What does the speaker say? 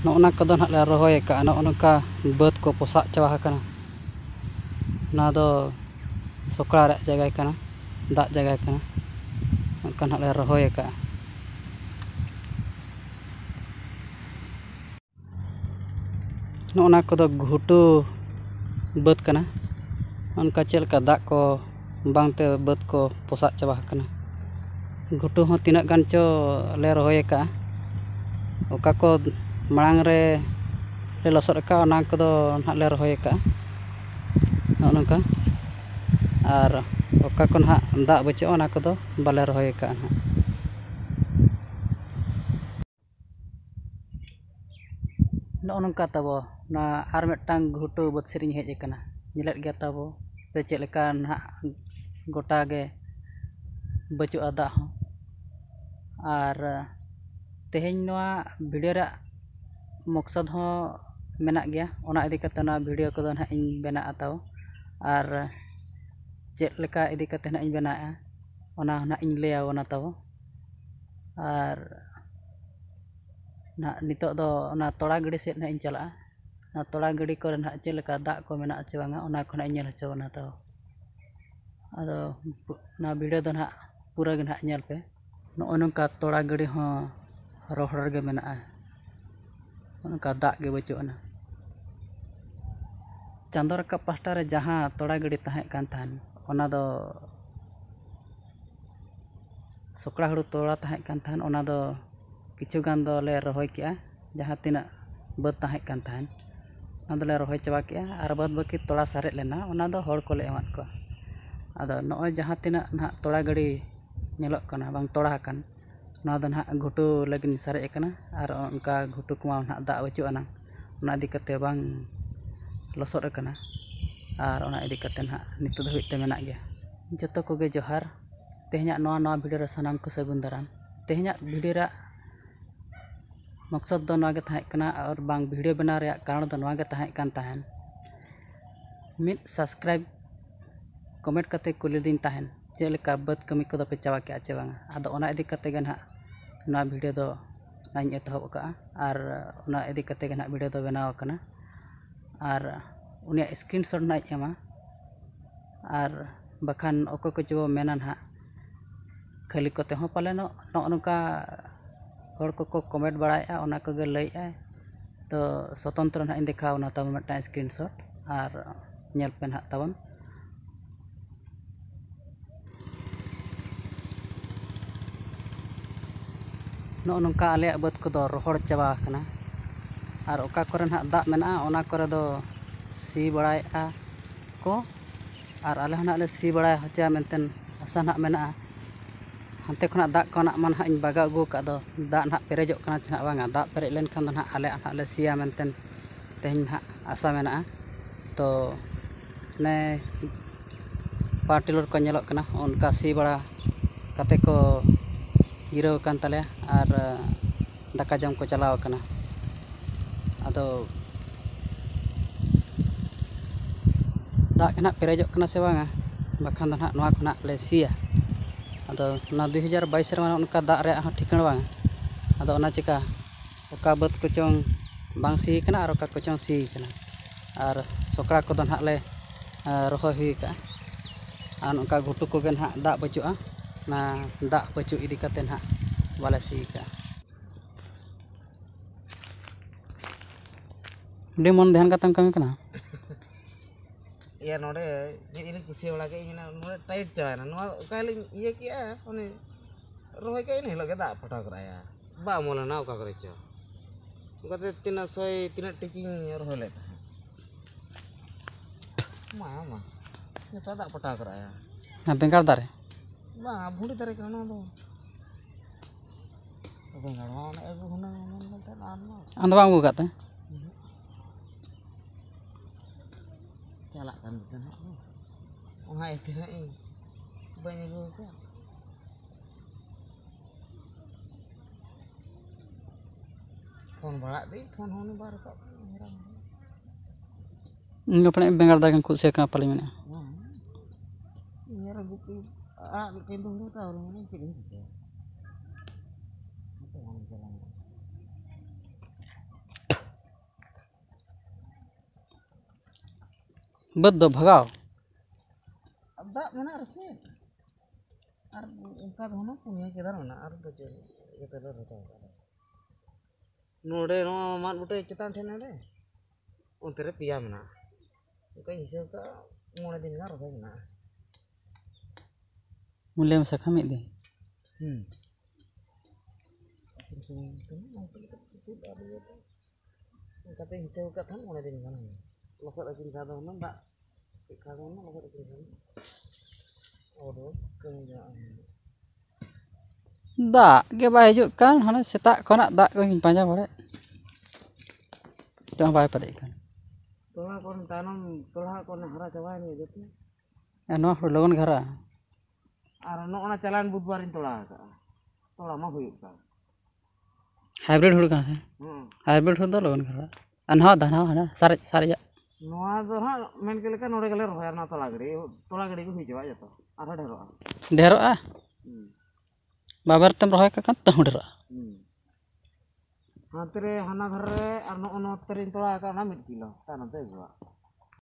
ᱱᱚᱜᱼᱚᱱᱟ ᱠᱚᱫᱚ ᱱᱟᱦᱟᱜ ᱞᱮ ᱨᱚᱦᱚᱭ ᱟᱠᱟᱜᱼᱟ᱾ ᱱᱚᱜᱼᱚ ᱱᱚᱝᱠᱟ ᱵᱟᱹᱫᱽ ᱠᱚ ᱯᱚᱥᱟᱜ ᱪᱟᱵᱟ ᱟᱠᱟᱱᱟ᱾ ᱱᱚᱣᱟ ᱫᱚ ᱥᱚᱠᱲᱟ ᱨᱮᱭᱟᱜ ᱡᱟᱭᱜᱟ ᱠᱟᱱᱟ, ᱫᱟᱜ ᱡᱟᱭᱜᱟ ᱠᱟᱱᱟ᱾ ᱚᱱᱠᱟ ᱱᱟᱦᱟᱜ ᱞᱮ ᱨᱚᱦᱚᱭ ᱟᱠᱟᱜᱼᱟ᱾ ᱱᱚᱜᱼᱚᱱᱟ ᱠᱚᱫᱚ ᱜᱷᱩᱴᱩ ᱵᱟᱹᱫᱽ ᱠᱟᱱᱟ᱾ ᱚᱱᱠᱟ ᱪᱮᱫ ᱞᱮᱠᱟ ᱫᱟᱜ ko ᱵᱟᱝᱛᱮ ᱵᱟᱹᱫᱽ ko ᱯᱚᱥᱟᱜ ᱪᱟᱵᱟ ᱟᱠᱟᱱᱟ᱾ ᱜᱷᱩᱴᱩ ᱦᱚᱸ ᱛᱤᱱᱟᱹᱜ ᱜᱟᱱ ᱪᱚ ᱞᱮ ᱨᱚᱦᱚᱭ ᱟᱠᱟᱜᱼᱟ᱾ ᱚᱠᱟ ᱠᱚ ᱢᱟᱲᱟᱝ ᱨᱮ ᱞᱮ ᱞᱚᱥᱚᱫ ᱟᱠᱟᱜᱼᱟ ᱚᱱᱟ ᱠᱚᱫᱚ ᱱᱟᱦᱟᱜ ᱞᱮ ᱨᱚᱦᱚᱭ ᱟᱠᱟᱜᱼᱟ᱾ ᱱᱚᱜᱼᱚ ᱱᱚᱝᱠᱟ ᱟᱨ ᱚᱠᱟ ᱠᱚ ᱱᱟᱦᱟᱜ ᱫᱟᱜ ᱵᱟᱹᱪᱩᱜᱼᱟ ᱚᱱᱟ ᱠᱚᱫᱚ ᱵᱟᱞᱮ ᱨᱚᱦᱚᱭ ᱟᱠᱟᱜᱼᱟ ᱱᱟᱦᱟᱜ᱾ ᱱᱚᱜᱼᱚ ᱱᱚᱝᱠᱟ ᱛᱟᱵᱚ ᱱᱚᱣᱟ ᱟᱨ ᱢᱤᱫᱴᱟᱝ ᱜᱷᱩᱴᱩ ᱵᱟᱹᱫᱽ ᱥᱮᱫ ᱤᱧ ᱦᱮᱡ ᱟᱠᱟᱱᱟ᱾ ᱧᱮᱞᱮᱫ ᱜᱮᱭᱟ ᱛᱟᱵᱚ ᱥᱮ ᱪᱮᱫ ᱞᱮᱠᱟ ᱱᱟᱦᱟᱜ ᱜᱚᱴᱟ ᱜᱮ ᱵᱟᱹᱪᱩᱜᱼᱟ ᱫᱟᱜ ᱦᱚᱸ᱾ ᱟᱨ ᱛᱮᱦᱮᱧ ᱱᱚᱣᱟ ᱵᱷᱤᱰᱤᱭᱳ ᱨᱮᱭᱟᱜ ᱢᱚᱠᱥᱚᱫ ᱦᱚᱸ ᱢᱮᱱᱟᱜ ᱜᱮᱭᱟ᱾ ᱚᱱᱟ ᱤᱫᱤ ᱠᱟᱛᱮ ᱱᱚᱣᱟ ᱵᱷᱤᱰᱤᱭᱳ ᱠᱚᱫᱚ ᱱᱟᱦᱟᱜ ᱤᱧ ᱵᱮᱱᱟᱜᱼᱟ ᱛᱟᱵᱚ᱾ ᱟᱨ ᱪᱮᱫ ᱞᱮᱠᱟ ᱤᱫᱤ ᱠᱟᱛᱮ ᱱᱟᱦᱟᱜ ᱤᱧ ᱵᱮᱱᱟᱣᱮᱜᱼᱟ ᱚᱱᱟ ᱱᱟᱦᱟᱜ ᱤᱧ ᱞᱟᱹᱭ ᱟᱵᱚᱱᱟ ᱛᱟᱵᱚ᱾ ᱟᱨ ᱱᱟᱦᱟᱜ ᱱᱤᱛᱚᱜ ᱫᱚ ᱚᱱᱟ ᱛᱚᱲᱟ ᱜᱤᱰᱤ ᱥᱮᱫ ᱱᱟᱦᱟᱜ ᱤᱧ ᱪᱟᱞᱟᱜᱼᱟ᱾ ᱚᱱᱟ ᱛᱚᱲᱟ ᱜᱤᱰᱤ ᱠᱚᱨᱮ ᱱᱟᱦᱟᱜ ᱪᱮᱫ ᱞᱮᱠᱟ ᱫᱟᱜ ᱠᱚ ᱢᱮᱱᱟᱜᱼᱟ ᱪᱮ ᱵᱟᱝᱟ ᱚᱱᱟ ᱠᱚ ᱱᱟᱦᱟᱜ ᱤᱧ ᱧᱮᱞ ᱦᱚᱪᱚ ᱵᱚᱱᱟ ᱛᱟᱵᱚ᱾ ᱟᱫᱚ ᱱᱚᱣᱟ ᱵᱷᱤᱰᱤᱭᱳ ᱫᱚ ᱱᱟᱦᱟᱜ ᱯᱩᱨᱟᱹ ᱜᱮ ᱱᱟᱦᱟᱜ ᱧᱮᱞ ᱯᱮ᱾ ᱱᱚᱜᱼᱚ ᱱᱚᱝᱠᱟ ᱛᱚᱲᱟ ᱜᱤᱰᱤ ᱦᱚᱸ ᱨᱚᱦᱚᱲ ᱨᱮᱜᱮ ᱢᱮᱱᱟᱜᱼᱟ᱾ ᱚᱱᱠᱟ ᱫᱟᱜ ᱜᱮ ᱵᱟᱹᱪᱩᱜ ᱟᱱᱟ᱾ ᱪᱟᱸᱫᱳ ᱨᱟᱠᱟᱵ ᱯᱟᱦᱴᱟ ᱨᱮ ᱡᱟᱦᱟᱸ ᱛᱚᱲᱟ ᱜᱤᱰᱤ ᱛᱟᱦᱮᱸ ᱠᱟᱱ ᱛᱟᱦᱮᱱ ᱚᱱᱟ ᱫᱚ ᱥᱚᱠᱲᱟ ᱦᱩᱲᱩ ᱛᱚᱲᱟ ᱛᱟᱦᱮᱸ ᱠᱟᱱ ᱛᱟᱦᱮᱱ ᱚᱱᱟ ᱫᱚ ᱠᱤᱪᱷᱩ ᱜᱟᱱ ᱫᱚᱞᱮ ᱨᱚᱦᱚᱭ ᱠᱮᱜᱼᱟ᱾ ᱡᱟᱦᱟᱸ ᱛᱤᱱᱟᱹᱜ ᱵᱟᱹᱫᱽ ᱛᱟᱦᱮᱸ ᱠᱟᱱ ᱛᱟᱦᱮᱱ ᱚᱱᱟ ᱫᱚᱞᱮ ᱨᱚᱦᱚᱭ ᱪᱟᱵᱟ ᱠᱮᱜᱼᱟ ᱟᱨ ᱵᱟᱫ ᱵᱟᱹᱠᱤ ᱛᱚᱲᱟ ᱥᱟᱨᱮᱡ ᱞᱮᱱᱟ ᱚᱱᱟ ᱫᱚ ᱦᱚᱲ ᱠᱚᱞᱮ ᱮᱢᱟᱫ ᱠᱚᱣᱟ᱾ ᱟᱫᱚ ᱱᱚᱜᱼᱚᱭ ᱡᱟᱦᱟᱸ ᱛᱤᱱᱟᱹᱜ ᱱᱟᱦᱟᱜ ᱛᱚᱲᱟ ᱜᱟᱹᱰᱤ ᱧᱮᱞᱚᱜ ᱠᱟᱱᱟ ᱵᱟᱝ ᱛᱚᱲᱟ ᱟᱠᱟᱱ ᱱᱚᱣᱟ ᱫᱚ ᱱᱟᱦᱟᱜ ᱜᱷᱩᱴᱩ ᱞᱟᱹᱜᱤᱫ ᱥᱟᱨᱮᱡ ᱟᱠᱟᱱᱟ᱾ ᱟᱨ ᱚᱱᱠᱟ ᱜᱷᱩᱴᱩ ᱠᱚᱢᱟ ᱱᱟᱦᱟᱜ ᱫᱟᱜ ᱵᱟᱹᱪᱩᱜ ᱟᱱᱟ ᱚᱱᱟ ᱤᱫᱤ ᱠᱟᱛᱮ ᱵᱟᱝ ᱞᱚᱥᱚᱫ ᱟᱠᱟᱱᱟ᱾ ᱟᱨ ᱚᱱᱟ ᱤᱫᱤ ᱠᱟᱛᱮ ᱱᱟᱦᱟᱜ ᱱᱤᱛᱚᱜ ᱫᱷᱟᱹᱵᱤᱡ ᱛᱮ ᱢᱮᱱᱟᱜ ᱜᱮᱭᱟ᱾ ᱡᱚᱛᱚ ᱠᱚᱜᱮ ᱡᱚᱦᱟᱨ᱾ ᱛᱮᱦᱮᱧᱟᱜ ᱱᱚᱣᱟ ᱵᱷᱤᱰᱤᱭᱳ ᱨᱮ ᱥᱟᱱᱟᱢ ᱠᱚ ᱥᱟᱹᱜᱩᱱ ᱫᱟᱨᱟᱢ᱾ ᱛᱮᱦᱮᱧᱟᱜ ᱵᱷᱤᱰᱤᱭᱳ ᱨᱮᱭᱟᱜ ᱢᱚᱠᱥᱚᱫ ᱫᱚ ᱱᱚᱣᱟ ᱜᱮ ᱛᱟᱦᱮᱸ ᱠᱟᱱᱟ ᱟᱨ ᱵᱟᱝ ᱵᱷᱤᱰᱤᱭᱳ ᱵᱮᱱᱟᱣ ᱨᱮᱭᱟᱜ ᱠᱟᱨᱚᱱ ᱫᱚ ᱱᱚᱣᱟ ᱜᱮ ᱛᱟᱦᱮᱸ ᱠᱟᱱ ᱛᱟᱦᱮᱱ᱾ ᱢᱤᱫ ᱥᱟᱵᱥᱠᱨᱟᱭᱤᱵ ᱠᱚᱢᱮᱱᱴ ᱠᱟᱛᱮ ᱠᱩᱞᱤ ᱫᱤᱧ ᱛᱟᱦᱮᱱ ᱪᱮᱫ ᱞᱮᱠᱟ ᱵᱟᱹᱫᱽ ᱠᱟᱹᱢᱤ ᱠᱚᱫᱚ ᱯᱮ ᱪᱟᱵᱟ ᱠᱮᱜᱼᱟ ᱪᱮ ᱵᱟᱝᱟ᱾ ᱟᱫᱚ ᱚᱱᱟ ᱤᱫᱤ ᱠᱟᱛᱮ ᱜᱮ ᱱᱟᱦᱟᱜ ᱱᱚᱣᱟ ᱵᱷᱤᱰᱤᱭᱳ ᱫᱚ ᱤᱧ ᱮᱛᱚᱦᱚᱵ ᱟᱠᱟᱜᱼᱟ ᱟᱨ ᱚᱱᱟ ᱤᱫᱤ ᱠᱟᱛᱮ ᱜᱮ ᱱᱟᱦᱟᱜ ᱵᱷᱤᱰᱤᱭᱳ ᱫᱚ ᱵᱮᱱᱟᱣ ᱟᱠᱟᱱᱟ᱾ ᱟᱨ ᱩᱱᱤᱭᱟᱜ ᱥᱠᱨᱤᱱᱥᱚᱴ ᱱᱟᱦᱟᱜ ᱤᱧ ᱮᱢᱟ᱾ ᱟᱨ ᱵᱟᱠᱷᱟᱱ ᱚᱠᱚᱭ ᱠᱚᱪᱚ ᱵᱚ ᱢᱮᱱᱟ ᱱᱟᱦᱟᱜ ᱠᱷᱟᱹᱞᱤ ᱠᱚᱛᱮ ᱦᱚᱸ ᱯᱟᱞᱮᱱᱚᱜ ᱱᱚᱜᱼᱚ ᱱᱚᱝᱠᱟ ᱦᱚᱲ ᱠᱚᱠᱚ ᱠᱚᱢᱮᱱᱴ ᱵᱟᱲᱟᱭᱮᱜᱼᱟ ᱚᱱᱟ ᱠᱚᱜᱮ ᱞᱟᱹᱭᱮᱜᱼᱟᱭ᱾ ᱛᱚ ᱥᱚᱛᱚᱱᱛᱨᱚ ᱱᱟᱦᱟᱜ ᱤᱧ ᱫᱮᱠᱷᱟᱣ ᱵᱚᱱᱟ ᱛᱟᱵᱚᱱ ᱢᱤᱫᱴᱟᱝ ᱥᱠᱨᱤᱱᱥᱚᱴ ᱟᱨ ᱧᱮᱞ ᱯᱮ ᱱᱟᱦᱟᱜ ᱛᱟᱵᱚᱱ᱾ ᱱᱚᱜᱼᱚ ᱱᱚᱝᱠᱟ ᱟᱞᱮᱭᱟᱜ ᱵᱟᱹᱫᱽ ᱠᱚᱫᱚ ᱨᱚᱦᱚᱲ ᱪᱟᱵᱟ ᱟᱠᱟᱱᱟ᱾ ᱟᱨ ᱚᱠᱟ ᱠᱚᱨᱮ ᱱᱟᱦᱟᱜ ᱫᱟᱜ ᱢᱮᱱᱟᱜᱼᱟ ᱚᱱᱟ ᱠᱚᱨᱮ ᱫᱚ ᱥᱤ ᱵᱟᱲᱟᱭᱮᱜᱼᱟ ᱠᱚ᱾ ᱟᱨ ᱟᱞᱮ ᱦᱚᱸ ᱱᱟᱦᱟᱜ ᱞᱮ ᱥᱤ ᱵᱟᱲᱟ ᱦᱚᱪᱚᱭᱟ ᱢᱮᱱᱛᱮ ᱟᱥᱟ ᱱᱟᱦᱟᱜ ᱢᱮᱱᱟᱜᱼᱟ᱾ ᱦᱟᱱᱛᱮ ᱠᱷᱚᱱᱟᱜ ᱫᱟᱜ ᱠᱚ ᱱᱟᱦᱟᱜ ᱢᱟ ᱱᱟᱦᱟᱜ ᱤᱧ ᱵᱟᱜᱟᱣ ᱟᱹᱜᱩ ᱟᱠᱟᱫ ᱫᱚ ᱫᱟᱜ ᱱᱟᱦᱟᱜ ᱯᱮᱨᱮᱡᱚᱜ ᱠᱟᱱᱟ ᱪᱮ ᱱᱟᱦᱟᱜ ᱵᱟᱝᱟ᱾ ᱫᱟᱜ ᱯᱮᱨᱮᱡ ᱞᱮᱱᱠᱷᱟᱱ ᱫᱚ ᱱᱟᱦᱟᱜ ᱟᱞᱮᱭᱟᱜ ᱱᱟᱦᱟᱜ ᱞᱮ ᱥᱤᱭᱟ ᱢᱮᱱᱛᱮ ᱛᱮᱦᱮᱧ ᱱᱟᱦᱟᱜ ᱟᱥᱟ ᱢᱮᱱᱟᱜᱼᱟ᱾ ᱛᱚ ᱚᱱᱮ ᱯᱟᱣᱟᱨ ᱴᱤᱞᱟᱨ ᱠᱚ ᱧᱮᱞᱚᱜ ᱠᱟᱱᱟ ᱚᱱᱠᱟ ᱥᱤ ᱵᱟᱲᱟ ᱠᱟᱛᱮ ᱠᱚ ᱡᱤᱨᱟᱹᱣ ᱟᱠᱟᱱ ᱛᱟᱞᱮᱭᱟ ᱟᱨ ᱫᱟᱠᱟ ᱡᱚᱢ ᱠᱚ ᱪᱟᱞᱟᱣ ᱟᱠᱟᱱᱟ᱾ ᱟᱫᱚ ᱫᱟᱜ ᱜᱮ ᱱᱟᱦᱟᱜ ᱯᱮᱨᱮᱡᱚᱜ ᱠᱟᱱᱟ ᱥᱮ ᱵᱟᱝᱟ ᱵᱟᱠᱷᱟᱱ ᱫᱚ ᱱᱟᱦᱟᱜ ᱱᱚᱣᱟ ᱠᱷᱚᱱᱟᱜ ᱞᱮ ᱥᱤᱭᱟ᱾ ᱟᱫᱚ ᱚᱱᱟ 2022 ᱨᱮᱢᱟ ᱚᱱᱠᱟ ᱫᱟᱜ ᱨᱮᱭᱟᱜ ᱦᱚᱸ ᱴᱷᱤᱠᱟᱹᱬ ᱵᱟᱝ᱾ ᱟᱫᱚ ᱚᱱᱟ ᱪᱤᱠᱟ ᱚᱠᱟ ᱵᱟᱹᱫᱽ ᱠᱚᱪᱚᱝ ᱵᱟᱝ ᱥᱤ ᱠᱟᱱᱟ ᱟᱨ ᱚᱠᱟ ᱠᱚᱪᱚᱝ ᱥᱤ ᱠᱟᱱᱟ᱾ ᱟᱨ ᱥᱚᱠᱲᱟ ᱠᱚᱫᱚ ᱱᱟᱦᱟᱜ ᱞᱮ ᱨᱚᱦᱚᱭ ᱦᱩᱭ ᱟᱠᱟᱜᱼᱟ᱾ ᱟᱨ ᱚᱱᱠᱟ ᱜᱷᱩᱴᱩ ᱠᱚᱜᱮ ᱱᱟᱦᱟᱜ ᱫᱟᱜ ᱵᱟᱹᱪᱩᱜᱼᱟ᱾ ᱚᱱᱟ ᱫᱟᱜ ᱵᱟᱹᱪᱩᱜ ᱤᱫᱤ ᱠᱟᱛᱮ ᱱᱟᱦᱟᱜ ᱵᱟᱞᱮ ᱥᱤ ᱠᱟᱜᱼᱟ᱾ ᱟᱹᱰᱤ ᱢᱚᱱ ᱫᱷᱮᱭᱟᱱ ᱠᱟᱛᱮᱢ ᱠᱟᱹᱢᱤ ᱠᱟᱱᱟ᱾ ᱤᱭᱟᱹ ᱱᱚᱰᱮ ᱢᱤᱫ ᱫᱤᱱ ᱠᱩᱥᱤ ᱵᱟᱲᱟ ᱠᱮᱫ ᱤᱧ ᱱᱚᱰᱮ ᱴᱟᱭᱤᱴ ᱪᱟᱵᱟᱭᱮᱱᱟ ᱱᱚᱣᱟ ᱚᱠᱟ ᱦᱤᱞᱳᱜ ᱤᱭᱟᱹ ᱠᱮᱜᱼᱟ ᱩᱱᱤ ᱨᱚᱦᱚᱭ ᱠᱮᱜ ᱤᱱ ᱦᱤᱞᱳᱜ ᱜᱮ ᱫᱟᱜ ᱯᱷᱟᱴᱟᱣ ᱠᱮᱫᱟᱭᱟ ᱵᱟᱝ ᱚᱢᱚᱱ ᱞᱮᱱᱟ ᱚᱠᱟ ᱠᱚᱨᱮ ᱪᱚ ᱚᱱᱠᱟᱛᱮ ᱛᱤᱱᱟᱹᱜ ᱴᱤᱠᱤᱧ ᱨᱚᱦᱚᱭ ᱞᱮᱫ ᱛᱟᱦᱮᱸᱫ ᱢᱟ ᱱᱤᱛᱚᱜ ᱫᱟᱜ ᱯᱟᱴᱟᱣ ᱠᱮᱫᱟᱭᱟ᱾ ᱵᱮᱸᱜᱟᱲ ᱫᱟᱨᱮ ᱵᱟᱝ ᱵᱷᱩᱸᱰᱤ ᱫᱟᱨᱮ ᱠᱟᱱᱟ ᱱᱚᱣᱟ ᱫᱚ ᱵᱮᱸᱜᱟᱲ ᱢᱟ ᱚᱱᱮ ᱟᱹᱜᱩ ᱦᱩᱱᱟᱹᱝ ᱟᱢ ᱫᱚ ᱵᱟᱢ ᱟᱹᱜᱩ ᱠᱟᱫ ᱛᱮ ᱪᱟᱞᱟᱜ ᱠᱟᱱ ᱛᱟᱦᱮᱸ ᱚᱱᱟ ᱤᱭᱟᱹᱛᱮ ᱦᱟᱸᱜ ᱤᱧ ᱵᱟᱹᱧ ᱟᱹᱜᱩ ᱟᱠᱟᱫ᱾ ᱯᱷᱳᱱ ᱵᱟᱲᱟᱜ ᱫᱤᱧ ᱯᱷᱳᱱ ᱦᱚᱸ ᱵᱟᱭ ᱨᱟᱠᱟᱵ ᱠᱟᱱᱟ᱾ ᱤᱧ ᱫᱚ ᱯᱟᱞᱮ ᱵᱮᱸᱜᱟᱲ ᱫᱟᱨᱮ ᱠᱩᱥᱤᱭᱟᱜ ᱠᱟᱱᱟ ᱯᱟᱞᱮ ᱢᱮᱱᱮᱫᱼᱟ᱾ ᱤᱧ ᱜᱩᱯᱤ ᱟᱲᱟᱜ ᱞᱮᱠᱟᱧ ᱫᱩᱲᱩᱵ ᱛᱟᱦᱚᱞᱮ ᱪᱮᱫ ᱤᱧ ᱪᱤᱠᱟᱹᱭᱟ᱾ bed do bhagaw dak mana resi ar uka dhono punya kedar mana ar baje eta lo rota node no mat bute cetan thena de ontere pia mana uka hisab ka mone din ga roha mana mulai masa kami deh kata hisab ka than mone din ga losot asin ka do na dak ka do na losot asin ka odo kemudian dak ge ba hijuk kan hana setak konak dak ko ngin panjang bare jangan bay pada ikan tola kon tanam tola kon hara chaba ni jeti no logon gara ar no ona chalan budbar in tola ka tola ma huyuk ka hybrid hur kan hybrid hur do logon gara anha dana hana sare noa do ha men ke leka nore gale rohar na tola gari ko hijwa jato ara dero babar tem rohay ka kan tahu dero hantere hana ghare ar no ono terin tola ka na 1 kilo tanam te gua